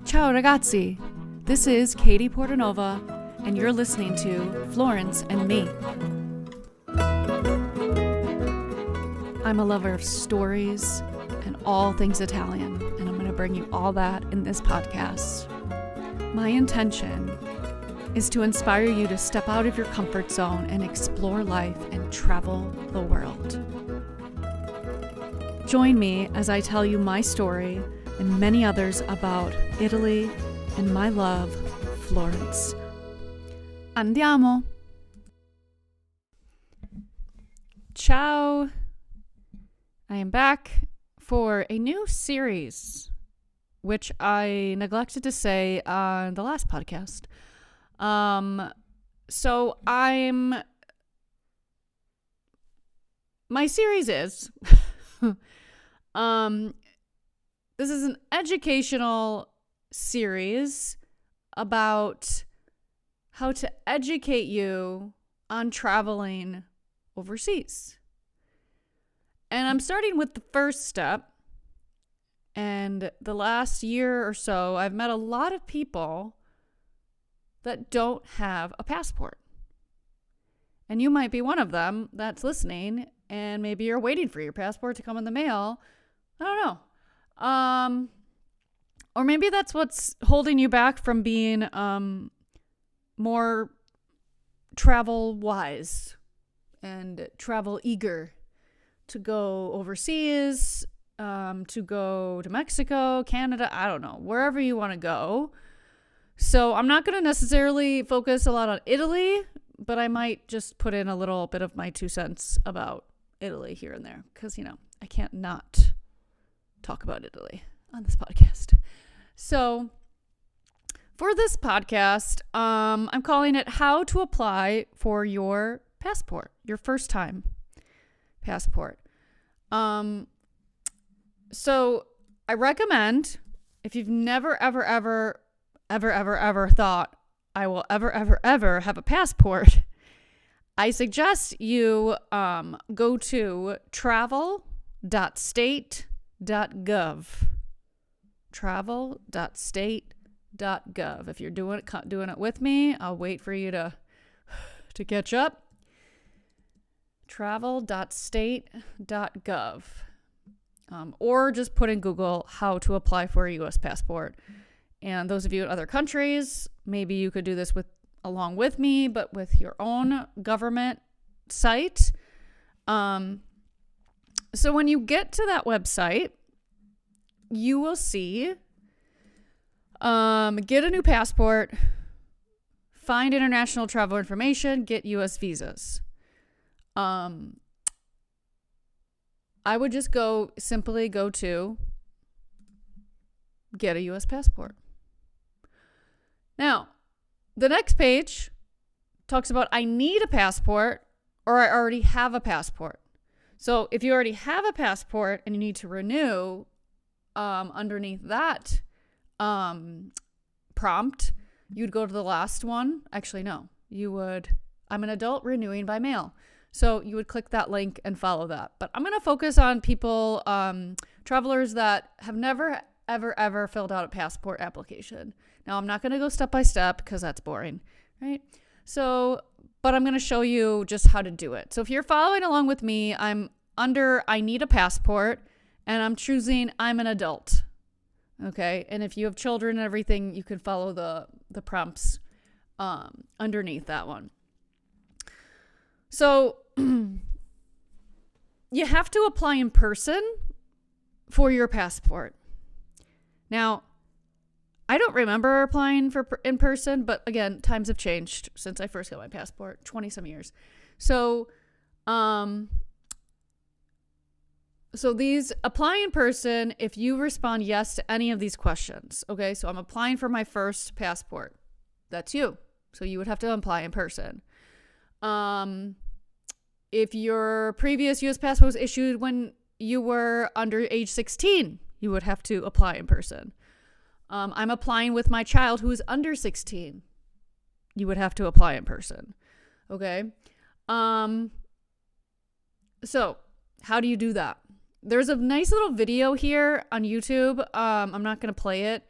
Ciao ragazzi, this is Katie Portanova, and you're listening to Florence and Me. I'm a lover of stories and all things Italian, and I'm going to bring you all that in this podcast. My intention is to inspire you to step out of your comfort zone and explore life and travel the world. Join me as I tell you my story and many others about Italy and my love, Florence. Andiamo! Ciao! I am back for a new series, which I neglected to say on the last podcast. My series is, this is an educational series about how to educate you on traveling overseas. And I'm starting with the first step. And the last year or so, I've met a lot of people that don't have a passport. And you might be one of them that's listening, and maybe you're waiting for your passport to come in the mail. I don't know. Or maybe that's what's holding you back from being more travel wise and travel eager to go overseas, to go to Mexico, Canada, I don't know, wherever you want to go. So I'm not going to necessarily focus a lot on Italy, but I might just put in a little bit of my 2 cents about Italy here and there, because, I can't not talk about Italy on this podcast. So for this podcast, I'm calling it How to Apply for Your Passport, your first time passport. So I recommend, if you've never, ever thought I will ever have a passport, I suggest you go to travel.state.gov. Travel.state.gov. If you're doing it with me, I'll wait for you to catch up. Travel.state.gov. Or just put in Google how to apply for a U.S. passport. And those of you in other countries, maybe you could do this along with me, but with your own government site. So when you get to that website, you will see, get a new passport, find international travel information, get U.S. visas. I would just simply go to get a U.S. passport. Now, the next page talks about I need a passport or I already have a passport. So if you already have a passport and you need to renew, underneath that prompt, you'd go to the last one. Actually, no, I'm an adult renewing by mail. So you would click that link and follow that. But I'm going to focus on people, travelers that have never, ever filled out a passport application. Now, I'm not going to go step by step because that's boring, right? So, but I'm going to show you just how to do it. So if you're following along with me, I'm under I need a passport, and I'm choosing I'm an adult, okay? And if you have children and everything, you can follow the prompts underneath that one. So you have to apply in person for your passport. Now, I don't remember applying for in person, but again, times have changed since I first got my passport, 20 some years. So these apply in person if you respond yes to any of these questions. Okay, so I'm applying for my first passport. That's you. So you would have to apply in person. If your previous U.S. passport was issued when you were under age 16, you would have to apply in person. I'm applying with my child who is under 16. You would have to apply in person. Okay. So how do you do that? There's a nice little video here on YouTube. I'm not going to play it,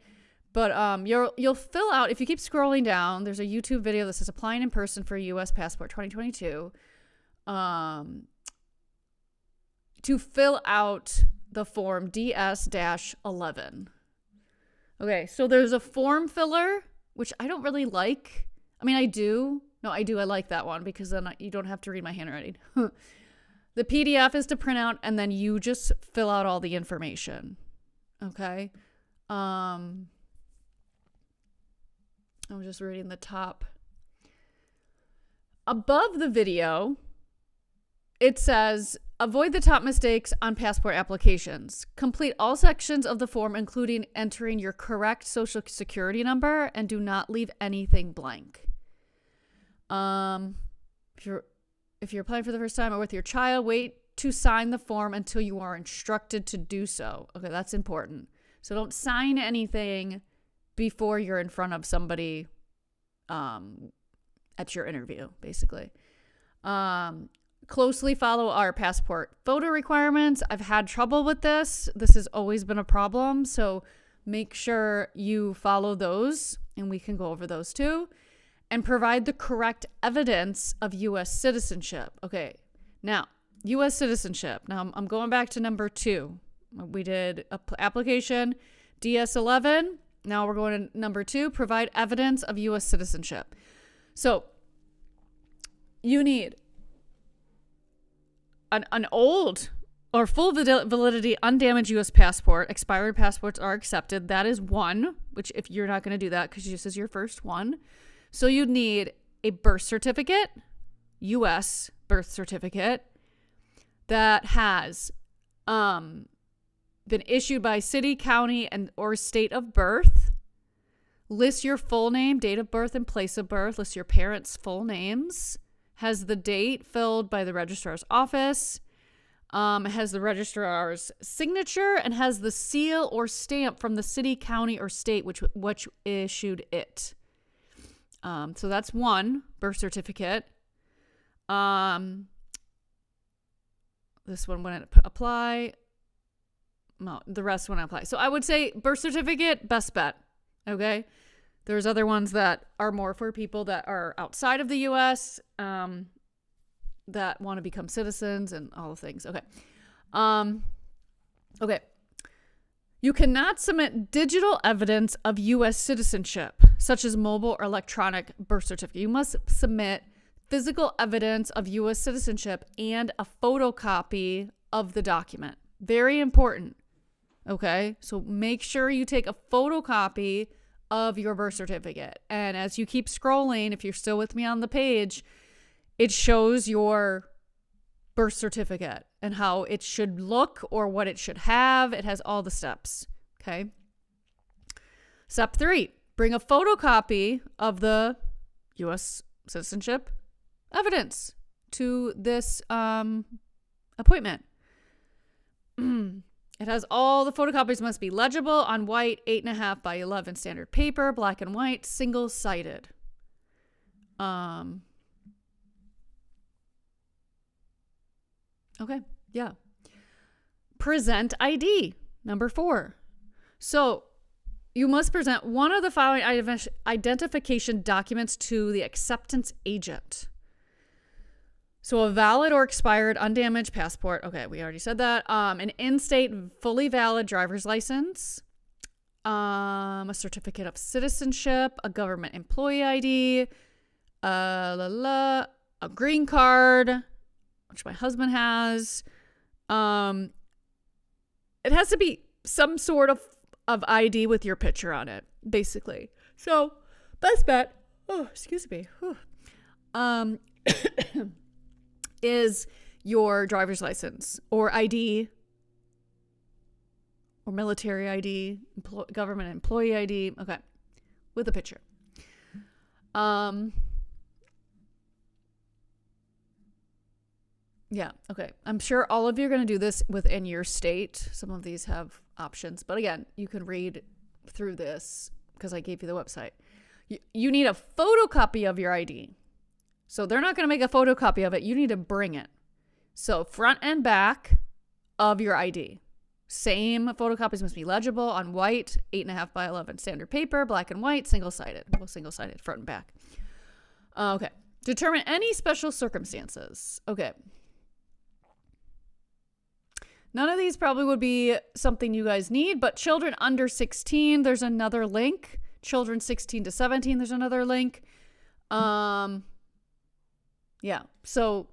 But you'll fill out, if you keep scrolling down, there's a YouTube video that says applying in person for a U.S. passport 2022. To fill out the form DS-11. Okay, so there's a form filler, which I don't really like. I mean, I do. No, I do. I like that one because then you don't have to read my handwriting. The PDF is to print out, and then you just fill out all the information. Okay? I'm just reading the top. Above the video, it says, avoid the top mistakes on passport applications. Complete all sections of the form, including entering your correct social security number, and do not leave anything blank. If you're applying for the first time or with your child, wait to sign the form until you are instructed to do so. Okay, that's important. So don't sign anything before you're in front of somebody at your interview, basically. Closely follow our passport photo requirements. I've had trouble with this. This has always been a problem. So make sure you follow those, and we can go over those too. And provide the correct evidence of U.S. citizenship. Okay, now, U.S. citizenship. Now, I'm going back to number 2. We did application DS-11. Now we're going to number 2, provide evidence of U.S. citizenship. So you need an old or full validity undamaged U.S. passport. Expired passports are accepted. That is one, which if you're not going to do that because this is your first one. So you'd need a birth certificate, U.S. birth certificate, that has been issued by city, county, and or state of birth. List your full name, date of birth, and place of birth. List your parents' full names. Has the date filled by the registrar's office. Has the registrar's signature, and has the seal or stamp from the city, county, or state which issued it. So that's one, birth certificate. This one wouldn't apply. No, the rest wouldn't apply. So I would say birth certificate, best bet. Okay. There's other ones that are more for people that are outside of the U.S., that want to become citizens and all the things. Okay. Okay. You cannot submit digital evidence of U.S. citizenship, such as mobile or electronic birth certificate. You must submit physical evidence of U.S. citizenship and a photocopy of the document. Very important. Okay? So make sure you take a photocopy of your birth certificate. And as you keep scrolling, if you're still with me on the page, it shows your birth certificate and how it should look or what it should have. It has all the steps. Okay. Step 3, bring a photocopy of the U.S. citizenship evidence to this appointment. It has all the photocopies must be legible on white 8.5 by 11 standard paper, black and white, single-sided. Okay, yeah. Present ID, number 4. So you must present one of the following identification documents to the acceptance agent. So a valid or expired undamaged passport. Okay, we already said that. An in-state fully valid driver's license. A certificate of citizenship. A government employee ID. A green card, which my husband has. It has to be some sort of ID with your picture on it, basically. So, best bet, excuse me, is your driver's license or ID or military ID, government employee ID, okay, with a picture. Yeah, okay. I'm sure all of you are going to do this within your state. Some of these have options, but again, you can read through this because I gave you the website. You need a photocopy of your ID. So they're not going to make a photocopy of it. You need to bring it. So front and back of your ID. Same. Photocopies must be legible on white, 8.5 by 11 standard paper, black and white, single-sided. Well, single-sided, front and back. Okay. Determine any special circumstances. Okay. None of these probably would be something you guys need, but children under 16, there's another link. Children 16 to 17, there's another link. Yeah. So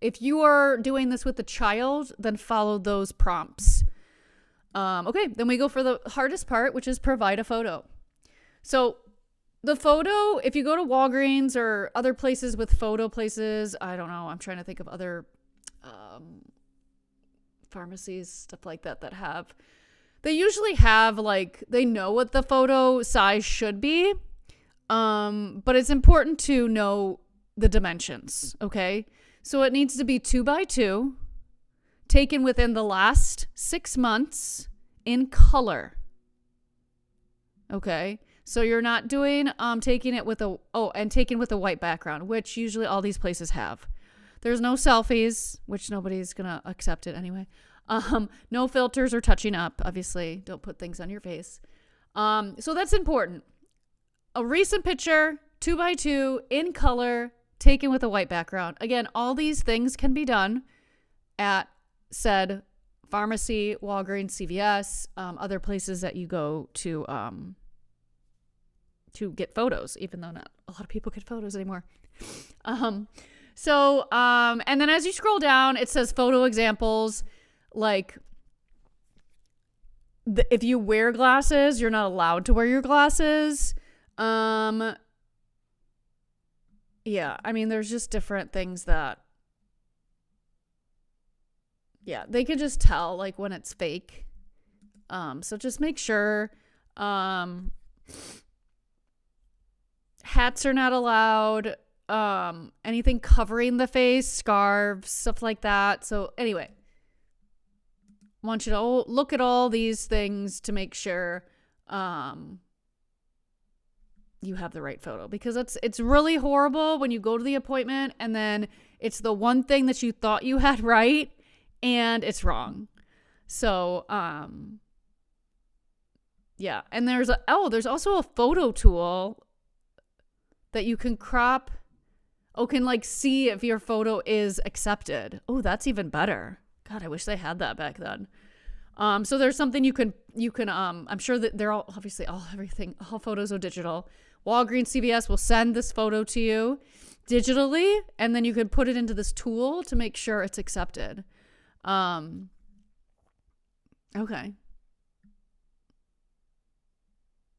if you are doing this with a child, then follow those prompts. Okay, then we go for the hardest part, which is provide a photo. So the photo, if you go to Walgreens or other places with photo places, I don't know, I'm trying to think of other pharmacies, stuff like that they usually have, like, they know what the photo size should be, but it's important to know the dimensions, okay? So it needs to be 2 by 2, taken within the last 6 months in color. Okay. So you're not doing, taking it with taken with a white background, which usually all these places have. There's no selfies, which nobody's going to accept it anyway. No filters or touching up. Obviously, don't put things on your face. So that's important. A recent picture, 2 by 2 in color, taken with a white background. Again, all these things can be done at said pharmacy, Walgreens, CVS, other places that you go to get photos, even though not a lot of people get photos anymore. And then as you scroll down, it says photo examples. Like, if you wear glasses, you're not allowed to wear your glasses. Yeah, I mean, there's just different things that, yeah, they can just tell, like, when it's fake. So just make sure. Hats are not allowed. Anything covering the face, scarves, stuff like that. So anyway, I want you to look at all these things to make sure you have the right photo, because it's really horrible when you go to the appointment and then it's the one thing that you thought you had right and it's wrong. So yeah, and there's also a photo tool that you can crop. Can like see if your photo is accepted. Oh, that's even better. God, I wish they had that back then. So there's something you can I'm sure that they're all obviously all photos are digital. Walgreens, CVS will send this photo to you digitally, and then you can put it into this tool to make sure it's accepted. Okay.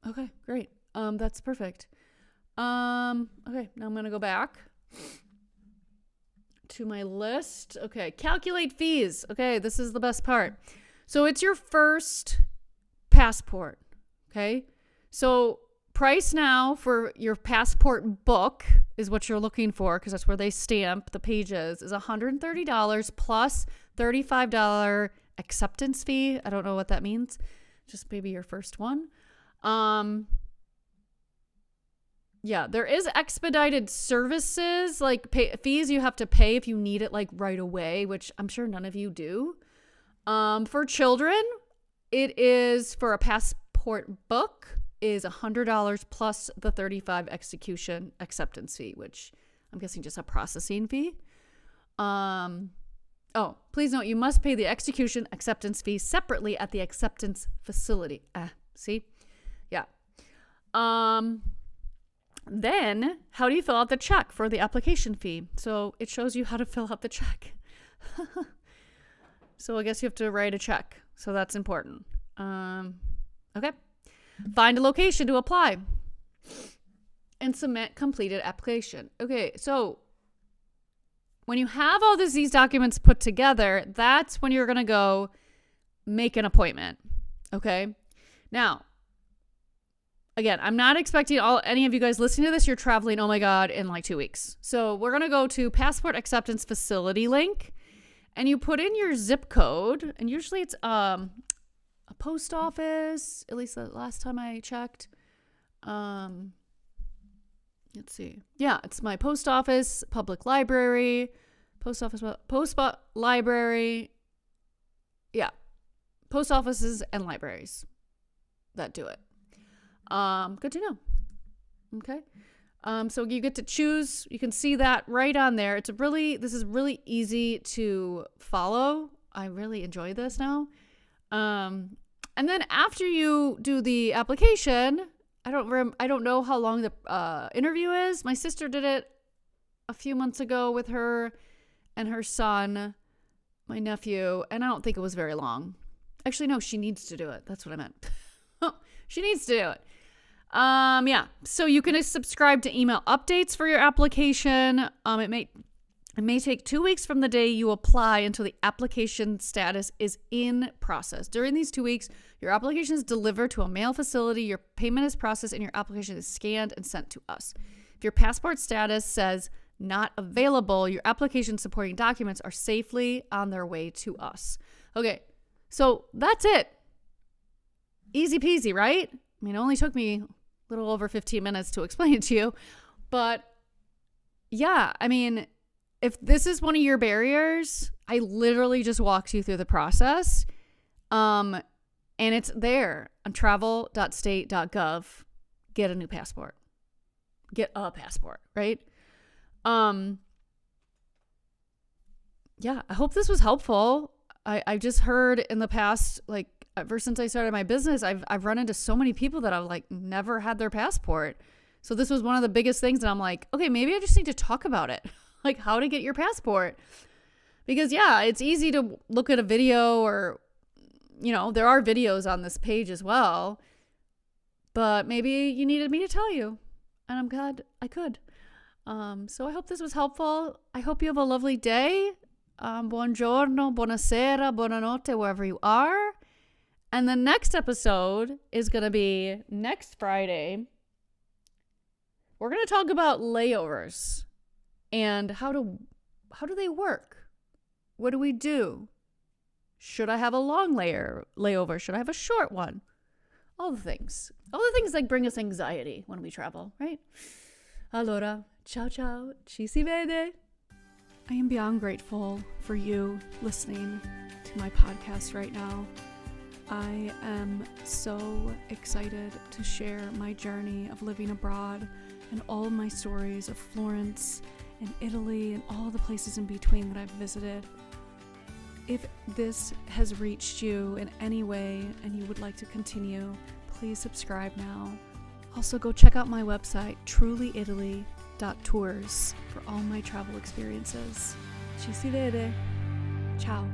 Okay, great. That's perfect. Okay, now I'm going to go back to my list. Okay, calculate fees. Okay, this is the best part. So it's your first passport. Okay, so price now for your passport book is what you're looking for, because that's where they stamp the pages, is $130 plus $35 acceptance fee. I don't know what that means. Just maybe your first one. Yeah, there is expedited services, like fees you have to pay if you need it like right away, which I'm sure none of you do. For children, it is for a passport book is $100 plus the $35 execution acceptance fee, which I'm guessing just a processing fee. Oh, please note, you must pay the execution acceptance fee separately at the acceptance facility. See? Yeah. Then, how do you fill out the check for the application fee? So it shows you how to fill out the check. So I guess you have to write a check. So that's important. Okay. Find a location to apply and submit completed application. Okay, so when you have all these documents put together, that's when you're going to go make an appointment. Okay. Now, again, I'm not expecting any of you guys listening to this, you're traveling, oh my God, in like 2 weeks. So we're going to go to passport acceptance facility link, and you put in your zip code, and usually it's a post office, at least the last time I checked. Let's see. Yeah, it's my post office, public library, post office, library. Yeah. post offices and libraries that do it. Good to know. Okay. So you get to choose. You can see that right on there. This is really easy to follow. I really enjoy this now. And then after you do the application, I don't know how long the interview is. My sister did it a few months ago with her and her son, my nephew, and I don't think it was very long. Actually, no, she needs to do it. That's what I meant. She needs to do it. Yeah. So you can subscribe to email updates for your application. It may take 2 weeks from the day you apply until the application status is in process. During these 2 weeks, your application is delivered to a mail facility, your payment is processed, and your application is scanned and sent to us. If your passport status says not available, your application supporting documents are safely on their way to us. Okay, so that's it. Easy peasy, right? I mean, it only took me a little over 15 minutes to explain it to you. But yeah, I mean, if this is one of your barriers, I literally just walked you through the process. And it's there on travel.state.gov. Get a new passport. Get a passport, right? Yeah, I hope this was helpful. I just heard in the past, like, ever since I started my business, I've run into so many people that have like never had their passport. So this was one of the biggest things, and I'm like, okay, maybe I just need to talk about it, like how to get your passport. Because yeah, it's easy to look at a video, or there are videos on this page as well. But maybe you needed me to tell you, and I'm glad I could. So I hope this was helpful. I hope you have a lovely day. Buongiorno, buonasera, buonanotte, wherever you are. And the next episode is going to be next Friday. We're going to talk about layovers and how do they work? What do we do? Should I have a long layover? Should I have a short one? All the things like bring us anxiety when we travel, right? Allora, ciao ciao, ci si vede. I am beyond grateful for you listening to my podcast right now. I am so excited to share my journey of living abroad and all my stories of Florence and Italy and all the places in between that I've visited. If this has reached you in any way and you would like to continue, please subscribe now. Also, go check out my website, trulyitaly.tours, for all my travel experiences. Ci si vede. Ciao.